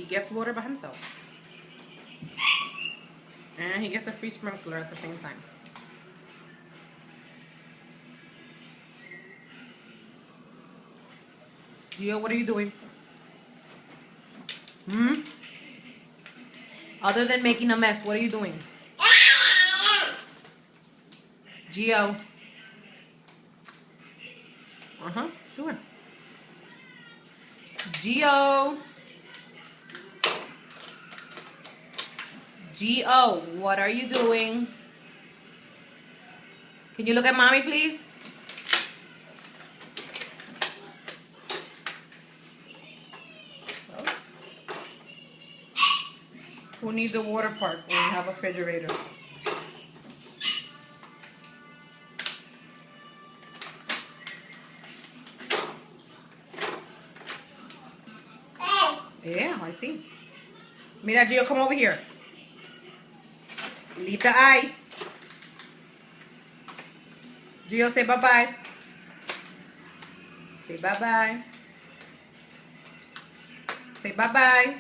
he gets water by himself. And he gets a free sprinkler at the same time. Gio, what are you doing? Other than making a mess, what are you doing? Gio. Sure. Gio. Gio, what are you doing? Can you look at mommy, please? Oh. Who needs a water park when you have a refrigerator? Yeah, I see. Mira, Gio, come over here. Leave the ice. Gio, say bye-bye. Say bye-bye. Say bye-bye.